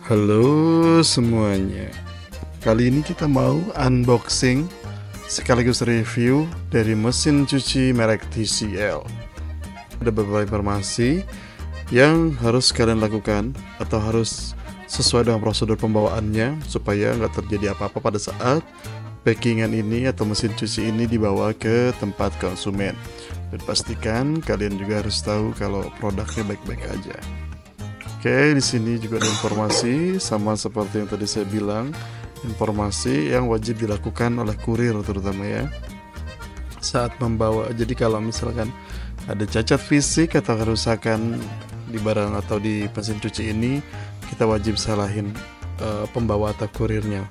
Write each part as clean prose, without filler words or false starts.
Halo semuanya. Kali ini kita mau unboxing sekaligus review dari mesin cuci merek TCL. Ada beberapa informasi yang harus kalian lakukan atau harus sesuai dengan prosedur pembawaannya supaya nggak terjadi apa-apa pada saat packingan ini atau mesin cuci ini dibawa ke tempat konsumen. Dan pastikan kalian juga harus tahu kalau produknya baik-baik aja. Oke, di sini juga ada informasi sama seperti yang tadi saya bilang, informasi yang wajib dilakukan oleh kurir terutama ya saat membawa. Jadi kalau misalkan ada cacat fisik atau kerusakan di barang atau di mesin cuci ini, kita wajib salahin pembawa atau kurirnya.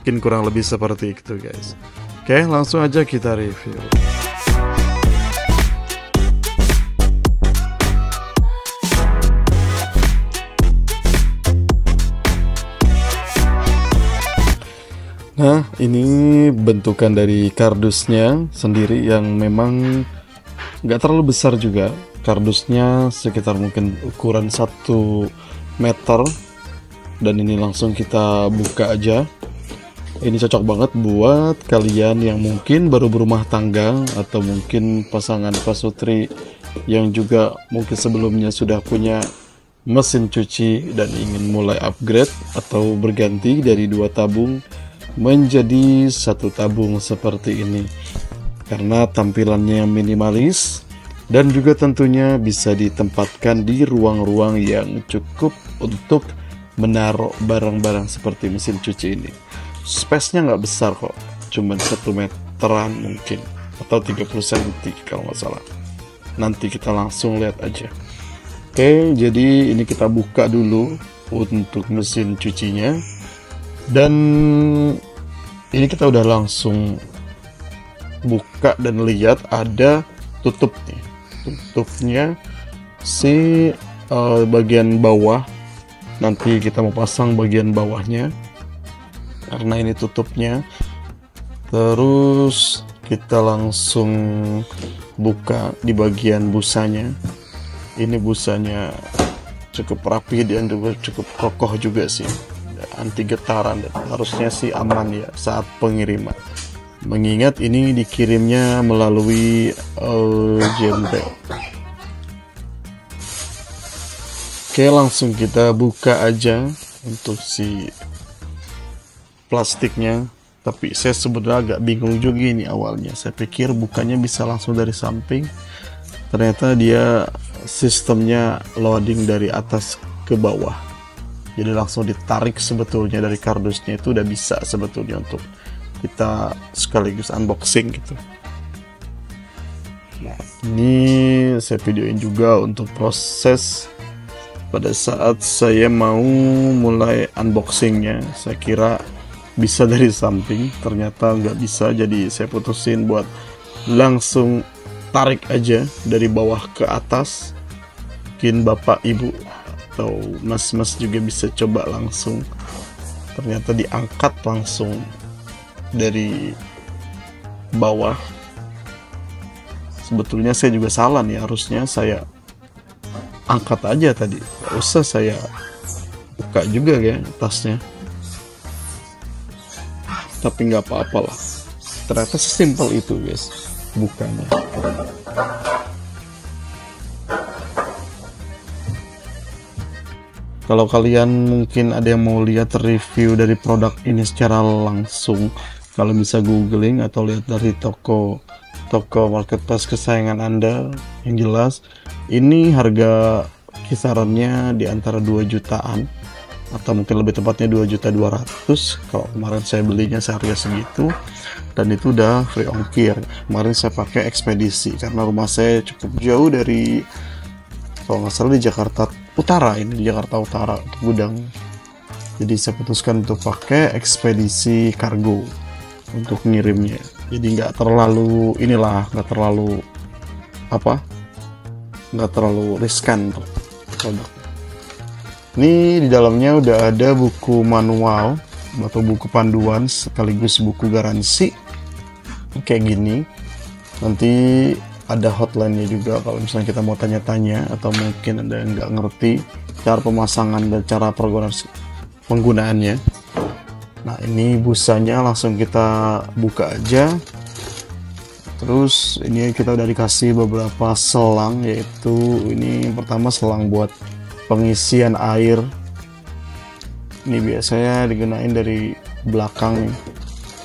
Mungkin kurang lebih seperti itu guys. Oke, langsung aja kita review. Nah, ini bentukan dari kardusnya sendiri yang memang nggak terlalu besar juga. Kardusnya sekitar mungkin ukuran 1 meter. Dan ini langsung kita buka aja. Ini cocok banget buat kalian yang mungkin baru berumah tangga atau mungkin pasangan pasutri yang juga mungkin sebelumnya sudah punya mesin cuci dan ingin mulai upgrade atau berganti dari 2 tabung menjadi 1 tabung seperti ini, karena tampilannya yang minimalis dan juga tentunya bisa ditempatkan di ruang-ruang yang cukup untuk menaruh barang-barang seperti mesin cuci ini. Space-nya nggak besar kok, cuman 1 meteran mungkin atau 30 cm kalau nggak salah. Nanti kita langsung lihat aja. Oke, jadi ini kita buka dulu untuk mesin cucinya. Dan ini kita udah langsung buka dan lihat ada tutup nih. Tutupnya si bagian bawah. Nanti kita mau pasang bagian bawahnya karena ini tutupnya. Terus kita langsung buka di bagian busanya. Ini busanya cukup rapi dan juga cukup kokoh juga sih, anti getaran, dan harusnya sih aman ya saat pengiriman, mengingat ini dikirimnya melalui jembel. Oke, langsung kita buka aja untuk si plastiknya. Tapi saya sebenarnya agak bingung juga ini awalnya. Saya pikir bukanya bisa langsung dari samping, ternyata dia sistemnya loading dari atas ke bawah. Jadi langsung ditarik sebetulnya dari kardusnya, itu udah bisa sebetulnya untuk kita sekaligus unboxing gitu. Nah, ini saya videoin juga untuk proses pada saat saya mau mulai unboxingnya. Saya kira bisa dari samping, ternyata nggak bisa. Jadi saya putusin buat langsung tarik aja dari bawah ke atas. Mungkin bapak ibu atau mas-mas juga bisa coba langsung. Ternyata diangkat langsung dari bawah. Sebetulnya saya juga salah nih, harusnya saya angkat aja tadi, gak usah saya buka juga ya tasnya. Tapi nggak apa-apa lah, ternyata sesimpel itu guys bukanya. Kalau kalian mungkin ada yang mau lihat review dari produk ini secara langsung, kalau bisa googling atau lihat dari toko marketplace kesayangan Anda, yang jelas ini harga kisarannya di antara 2 jutaan atau mungkin lebih tepatnya 2.200.000. Kalau kemarin saya belinya seharga segitu, dan itu udah free ongkir. Kemarin saya pakai ekspedisi karena rumah saya cukup jauh dari, kalau nggak salah di Jakarta Utara, ini di Jakarta Utara untuk gudang. Jadi saya putuskan untuk pakai ekspedisi kargo untuk ngirimnya. Jadi nggak terlalu nggak terlalu riskan untuk produk. Ini di dalamnya udah ada buku manual atau buku panduan sekaligus buku garansi kayak gini. Nanti ada hotline-nya juga kalau misalnya kita mau tanya-tanya atau mungkin ada yang nggak ngerti cara pemasangan dan cara penggunaannya. Nah, ini busanya langsung kita buka aja. Terus ini kita udah dikasih beberapa selang, yaitu ini yang pertama selang buat pengisian air. Ini biasanya digunain dari belakang nih,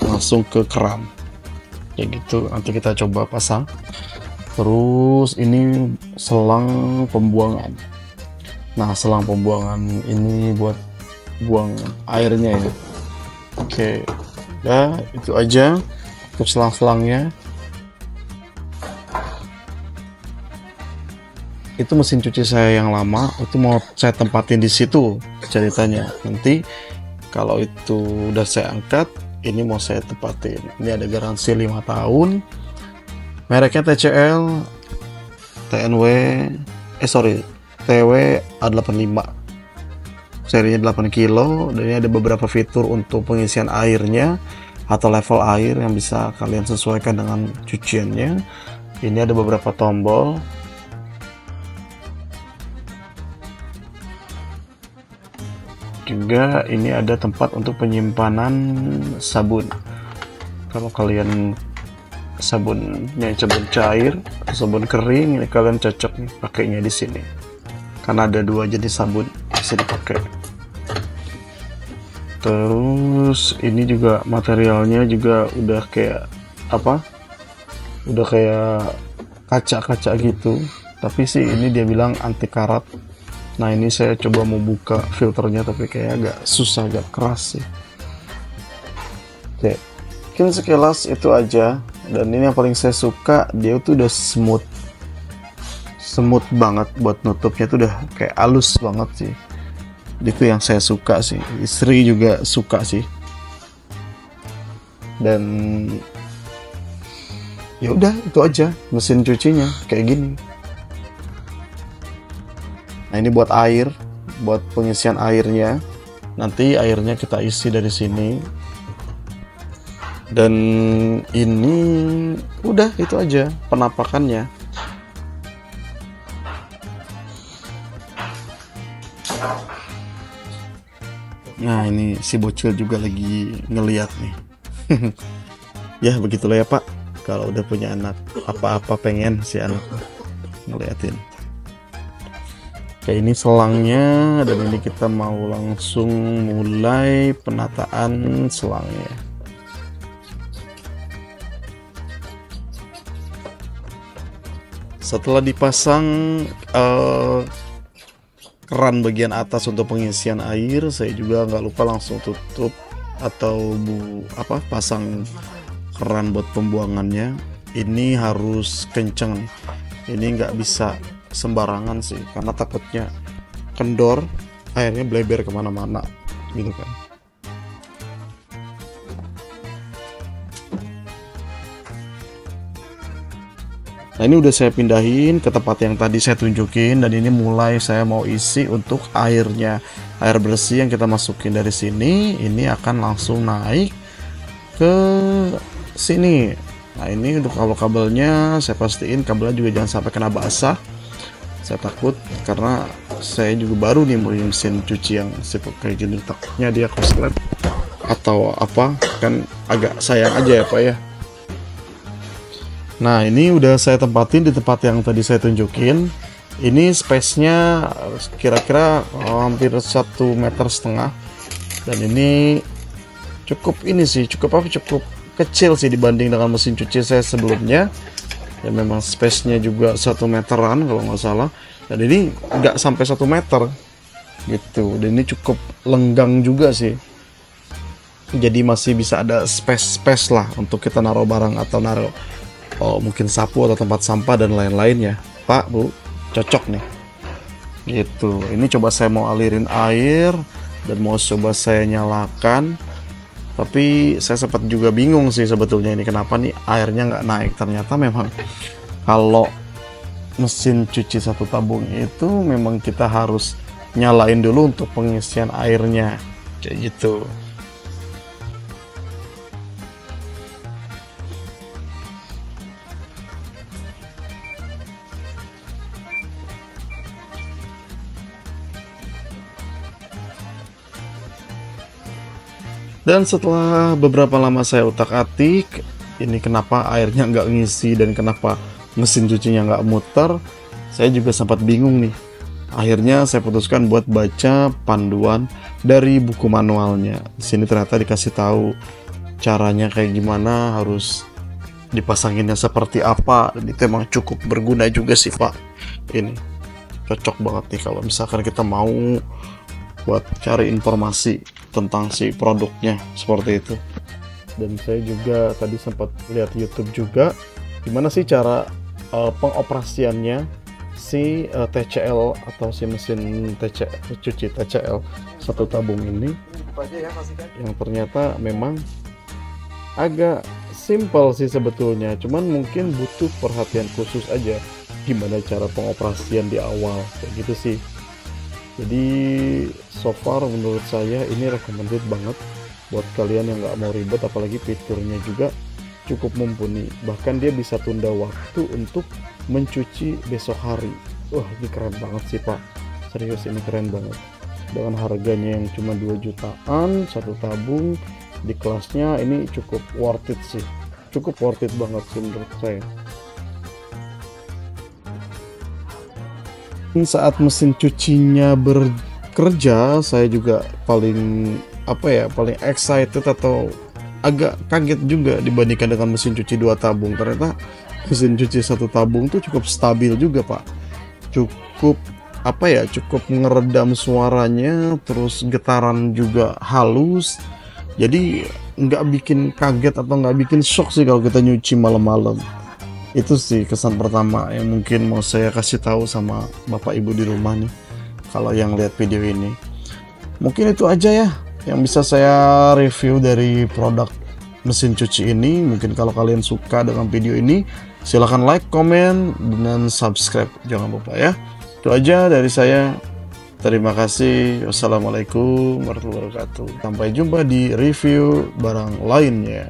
langsung ke keran kayak gitu. Nanti kita coba pasang. Terus ini selang pembuangan. Nah, selang pembuangan ini buat buang airnya ya. Oke, nah itu aja untuk selang-selangnya. Itu mesin cuci saya yang lama, itu mau saya tempatin di situ ceritanya. Nanti kalau itu udah saya angkat, ini mau saya tempatin. Ini ada garansi 5 tahun. Mereknya TCL, TNW, TW A85. Serinya 8 kilo, dan ini ada beberapa fitur untuk pengisian airnya atau level air yang bisa kalian sesuaikan dengan cuciannya. Ini ada beberapa tombol. Juga ini ada tempat untuk penyimpanan sabun. Kalau kalian sabunnya sabun cair atau sabun kering, ini kalian cocok nih pakainya di sini. Karena ada 2 jenis sabun bisa dipakai. Terus ini juga materialnya juga udah kayak apa? Udah kayak kaca-kaca gitu. Tapi sih ini dia bilang anti karat. Nah, ini saya coba mau buka filternya tapi kayak agak susah, agak keras sih. Oke, mungkin sekilas itu aja. Dan ini yang paling saya suka, dia tuh udah smooth banget buat nutupnya, tuh udah kayak halus banget sih. Itu yang saya suka sih. Istri juga suka sih. Dan ya udah itu aja mesin cucinya kayak gini. Nah, ini buat air, buat pengisian airnya. Nanti airnya kita isi dari sini. Dan ini udah itu aja penampakannya. Nah, ini si bocil juga lagi ngeliat nih. Ya begitulah ya Pak, kalau udah punya anak, apa-apa pengen si anak ngeliatin. Oke, ini selangnya, dan ini kita mau langsung mulai penataan selangnya. Setelah dipasang keran bagian atas untuk pengisian air, saya juga nggak lupa langsung tutup atau pasang keran buat pembuangannya. Ini harus kenceng, ini nggak bisa sembarangan sih, karena takutnya kendor, airnya bleber kemana-mana gitu kan. Nah, ini udah saya pindahin ke tempat yang tadi saya tunjukin, dan ini mulai saya mau isi untuk airnya. Air bersih yang kita masukin dari sini, ini akan langsung naik ke sini. Nah, ini untuk kabel-kabelnya saya pastiin kabelnya juga jangan sampai kena basah. Saya takut karena saya juga baru nih beli mesin cuci yang kayak gini, takutnya dia korslet atau apa, kan agak sayang aja ya Pak ya. Nah, ini udah saya tempatin di tempat yang tadi saya tunjukin. Ini space-nya kira-kira hampir 1,5 meter. Dan ini cukup cukup kecil sih dibanding dengan mesin cuci saya sebelumnya. Ya memang space-nya juga 1 meteran kalau nggak salah. Dan ini nggak sampai 1 meter gitu. Dan ini cukup lenggang juga sih. Jadi masih bisa ada space lah untuk kita naruh barang atau naruh mungkin sapu atau tempat sampah dan lain-lainnya. Pak, Bu, cocok nih. Gitu. Ini coba saya mau alirin air dan mau coba saya nyalakan. Tapi saya sempat juga bingung sih sebetulnya ini kenapa nih airnya nggak naik. Ternyata memang kalau mesin cuci 1 tabung itu memang kita harus nyalain dulu untuk pengisian airnya kayak gitu. Dan setelah beberapa lama saya utak-atik, ini kenapa airnya nggak ngisi dan kenapa mesin cucinya nggak muter, saya juga sempat bingung nih. Akhirnya saya putuskan buat baca panduan dari buku manualnya. Di sini ternyata dikasih tahu caranya kayak gimana, harus dipasanginnya seperti apa, dan itu emang cukup berguna juga sih Pak. Ini cocok banget nih kalau misalkan kita mau buat cari informasi tentang si produknya seperti itu. Dan saya juga tadi sempat lihat YouTube juga gimana sih cara pengoperasiannya si TCL atau si mesin cuci TCL satu tabung ini, yang ternyata memang agak simple sih sebetulnya, cuman mungkin butuh perhatian khusus aja gimana cara pengoperasian di awal kayak gitu sih. Jadi so far menurut saya ini recommended banget buat kalian yang nggak mau ribet, apalagi fiturnya juga cukup mumpuni. Bahkan dia bisa tunda waktu untuk mencuci besok hari. Wah, ini keren banget sih Pak. Serius, ini keren banget. Dengan harganya yang cuma 2 jutaan satu tabung di kelasnya, ini cukup worth it sih. Cukup worth it banget sih menurut saya. Saat mesin cucinya bekerja, saya juga paling paling excited atau agak kaget juga dibandingkan dengan mesin cuci 2 tabung. Ternyata mesin cuci 1 tabung tuh cukup stabil juga Pak. Cukup cukup ngeredam suaranya, terus getaran juga halus. Jadi nggak bikin kaget atau nggak bikin shock sih kalau kita nyuci malam-malam. Itu sih kesan pertama yang mungkin mau saya kasih tahu sama bapak ibu di rumah nih, kalau yang lihat video ini. Mungkin itu aja ya yang bisa saya review dari produk mesin cuci ini. Mungkin kalau kalian suka dengan video ini, silahkan like, komen, dan subscribe, jangan lupa ya. Itu aja dari saya. Terima kasih. Wassalamualaikum warahmatullahi wabarakatuh. Sampai jumpa di review barang lainnya.